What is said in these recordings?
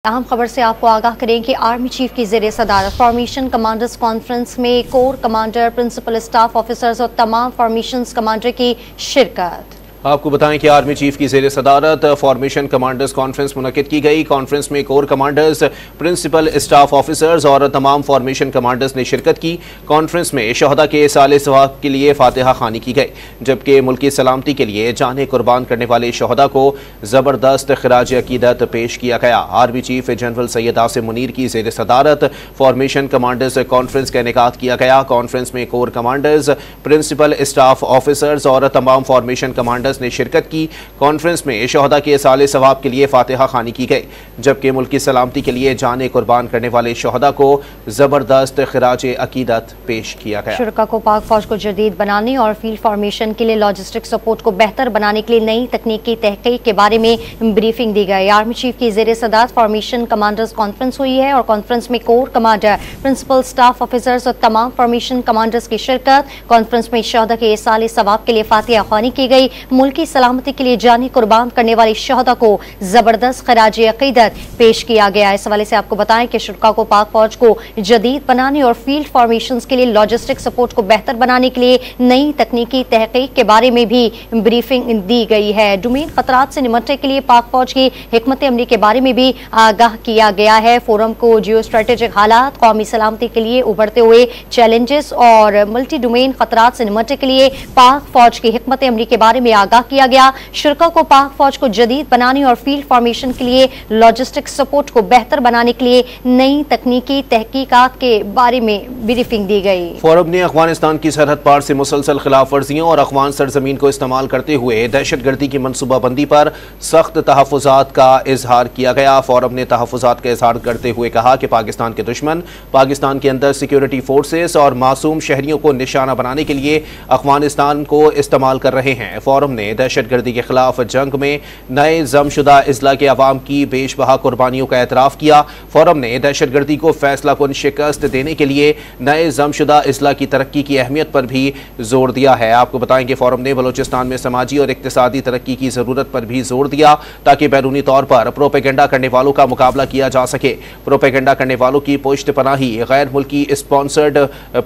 अहम खबर से आपको आगाह करें कि आर्मी चीफ की ज़ेर सदारत फॉर्मेशन कमांडर्स कॉन्फ्रेंस में corps commander, principal staff officers और तमाम फॉर्मेशन कमांडर की शिरकत। आपको बताएं कि आर्मी चीफ की ज़ेर सदारत फॉर्मेशन कमांडर्स कॉन्फ्रेंस मुनक्किद की गई। कॉन्फ्रेंस में corps commanders, principal staff officers और तमाम फॉर्मेशन कमांडर्स ने शिरकत की। कॉन्फ्रेंस में शहदा के साले सवाब के लिए फातिहा खानी की गई, जबकि मुल्की सलामती के लिए जानें कुर्बान करने वाले शहदा को ज़बरदस्त खिराज अकीदत पेश किया गया। Army chief general Syed Asim Munir की ज़ेर सदारत फॉर्मेशन कमांडर्स कॉन्फ्रेंस का इनेकाद किया गया। कॉन्फ्रेंस में corps commanders, principal staff officers और तमाम फॉर्मेशन कमांडर्स ने शिरकत की। कॉन्फ्रेंस में शहदा के साले सवाब के लिए फातिहा खानी की गई, जबकि मुल्क की सलामती के लिए जाने कुर्बान करने वाले शहदा को जबरदस्त खिराज अकीदत पेश किया गया। शुरका को पाक फौज को जदीद बनाने और फील्ड फॉर्मेशन के लिए लॉजिस्टिक सपोर्ट को बेहतर बनाने के लिए नई तकनीक की तहकीक के बारे में ब्रीफिंग दी गई। आर्मी चीफ की ज़ेर सदारत फॉर्मेशन कमांडर्स कॉन्फ्रेंस हुई है और कॉन्फ्रेंस में corps commander, principal staff officers और तमाम फॉर्मेशन कमांडर्स की शिरकत। कॉन्फ्रेंस में शहदा के साले सवाब के लिए फातिहा खानी की गई। मुल्की सलामती के लिए जानी कुर्बान करने वाले शहदा को जबरदस्त खराज अकीदत पेश किया गया। इस हवाले से आपको बताएं कि शुरका को पाक फौज को जदीद बनाने और फील्ड फॉर्मेशन के लिए लॉजिस्टिक सपोर्ट को बेहतर बनाने के लिए नई तकनीकी तहकीक के बारे में भी ब्रीफिंग दी गई है। डोमेन खतरात से निपटने के लिए पाक फौज की हिकमत अमली के बारे में भी आगाह किया गया है। फोरम को जियो स्ट्रेटेजिक हालात, कौमी सलामती के लिए उभरते हुए चैलेंजेस और मल्टी डोमेन खतरात से निपटने के लिए पाक फौज की हिकमत अमली के बारे में आगाह किया गया। शुरका को पाक फौज को जदीद बनाने और फील्ड फॉर्मेशन के लिए लॉजिस्टिक सपोर्ट को बेहतर बनाने के लिए नई तकनीकी तहकीकात के बारे में ब्रीफिंग दी गई। फोरम ने अफगानिस्तान की सरहद पार से मुसलसल खिलाफ वर्जियों और अफगान सरजमीन को इस्तेमाल करते हुए दहशतगर्दी की मनसूबाबंदी पर सख्त तहफ़्फ़ुज़ात का इजहार किया गया। फोरम ने तहफ़्फ़ुज़ात का इजहार करते हुए कहा कि पाकिस्तान के दुश्मन पाकिस्तान के अंदर सिक्योरिटी फोर्सेस और मासूम शहरियों को निशाना बनाने के लिए अफगानिस्तान को इस्तेमाल कर रहे हैं। फोरम ने दहशतगर्दी के खिलाफ जंग में नए जमशुदा अजला के अवाम की बेशबहा कुर्बानियों का एतराफ़ किया। फोरम ने दहशतगर्दी को फैसला कुन शिकस्त देने के लिए नए जमशुदा अजला की तरक्की की अहमियत पर भी जोर दिया है। आपको बताएं कि फोरम ने बलूचिस्तान में समाजी और इक्तिसादी तरक्की की ज़रूरत पर भी जोर दिया, ताकि बैरूनी तौर पर प्रोपेगेंडा करने वालों का मुकाबला किया जा सके। प्रोपेगेंडा करने वालों की पुश्त पनाही गैर मुल्की स्पॉन्सर्ड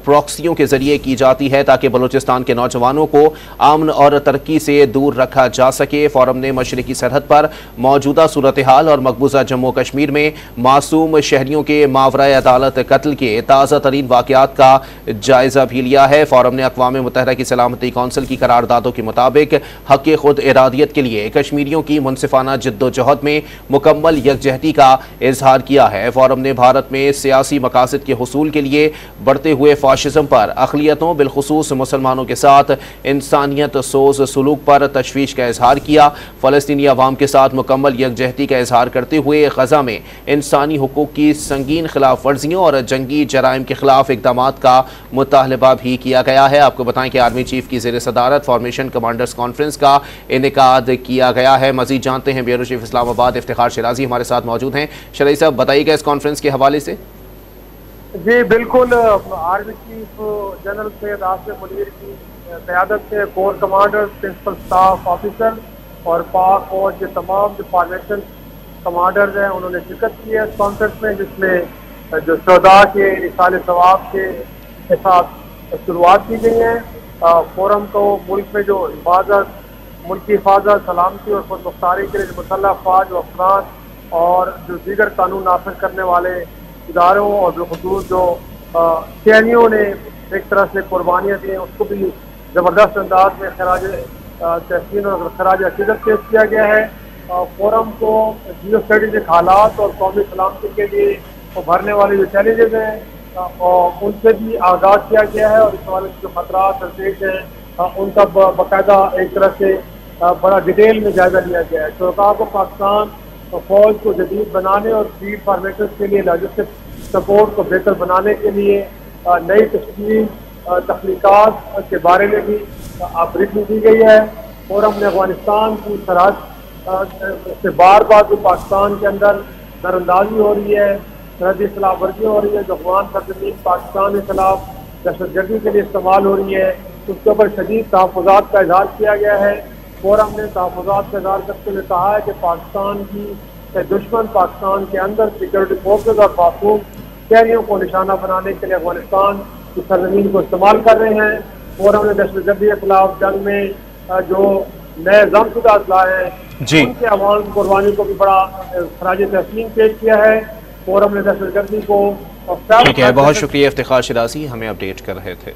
प्रॉक्सियों के जरिए की जाती है, ताकि बलूचिस्तान के नौजवानों को अमन और तरक्की से दूर रखा जा सके। फोरम ने मशरकी सरहद पर मौजूदा सूरत हाल और मकबूजा जम्मू कश्मीर में मासूम शहरियों के मावरा अदालत कत्ल के ताज़ा तरीन वाक़यात का जायजा भी लिया है। फोरम ने अक़वाम मुत्तहिदा की सलामती कौंसिल की करारदादों के मुताबिक हक़ खुद इरादियत के लिए कश्मीरियों की मुनसिफाना जिद्दोजहद में मुकम्मल यकजहती का इजहार किया है। फोरम ने भारत में सियासी मकासद के हुसूल के लिए बढ़ते हुए फाशिज्म पर, अक़लियतों बिलखुसूस मुसलमानों के साथ इंसानियत सोज सलूक पर तशवीश का इजहार किया। फ़लस्तीनी अवाम के साथ मुकम्मल यकजहती का इजहार करते हुए गज़ा में इंसानी हुकूक की संगीन खिलाफ वर्जियों और जंगी जराइम के खिलाफ इक़दाम का मुतालबा भी किया गया है। आपको बताएं कि आर्मी चीफ की ज़ेर सदारत फॉर्मेशन कमांडर्स कॉन्फ्रेंस का इनेकाद किया गया है। मज़ीद जानते हैं ब्यूरो चीफ इस्लामाबाद इफ्तिखार शिराजी हमारे साथ मौजूद हैं। शिराजी साहब, बताइएगा इस कॉन्फ्रेंस के हवाले से। जी बिल्कुल, army chief general Syed Asim Munir की क़यादत से corps commander, principal staff officer और पाक फौज के तमाम जो फॉर्मेशन कमांडर्स हैं उन्होंने शिरकत की है इस कॉन्फ्रेंस में, जिसमें जो शहदा के इसाले सवाब के साथ शुरुआत की गई है। फोरम को मुल्क में जो हिफाजत, मुल्क की हिफाजत, सलामती और खुद मुख्तारी के लिए जो मुसल्लह अफवाज व अफराद और जो दीगर कानून नाफिज करने वाले इदारों और बिलखुसूस जो शहरियों ने एक तरह से कुर्बानियाँ दी हैं, उसको भी ज़बरदस्त अंदाज में खराज तहसीन और खराज अकीदत पेश किया गया है। फोरम को जियो स्ट्रेटेजिक हालात और कौमी सलामती के लिए उभरने वाले जो चैलेंजेस हैं और उनसे भी आगाह किया गया है और इस हवाले से जो खतरात दरपेश हैं उनका बाकायदा एक तरह से बड़ा डिटेल में जायजा लिया गया है। शुरका को पाकिस्तान फौज को जदीद बनाने और फील्ड फॉर्मेशन के लिए लॉजिस्टिक सपोर्ट को बेहतर बनाने के लिए नई तस्वीर तख्लीकात के बारे में भी ब्रीफिंग दी गई है। फोरम ने अफगानिस्तान की सरहद से बार बार जो पाकिस्तान के अंदर दरअंदाजी हो रही है, सरहदी खिलाफ वर्जी हो रही है, जो अफगान सरजमीन पाकिस्तान के खिलाफ दहशतगर्दी के लिए इस्तेमाल हो रही है, उसके ऊपर शदीद तहफ़्फ़ुज़ात का इजहार किया गया है। फोरम ने तहफ़्फ़ुज़ात का इज़हार करते हुए कहा है कि पाकिस्तान की कि दुश्मन पाकिस्तान के अंदर सिक्योरिटी फोर्सेज और मासूम शहरियों को निशाना बनाने के लिए अफगानिस्तान की सरजमीन को इस्तेमाल कर रहे हैं। फोरम ने दहशतगर्दी के खिलाफ जंग में जो नए जमशुदा लाए हैं उनके अवाम की कुर्बानी को भी बड़ा खराज तस्लीम पेश किया है। फोरम ने दहशतगर्दी को ठीक है, बहुत शुक्रिया इफ्तिखार शिराजी, हमें अपडेट कर रहे थे।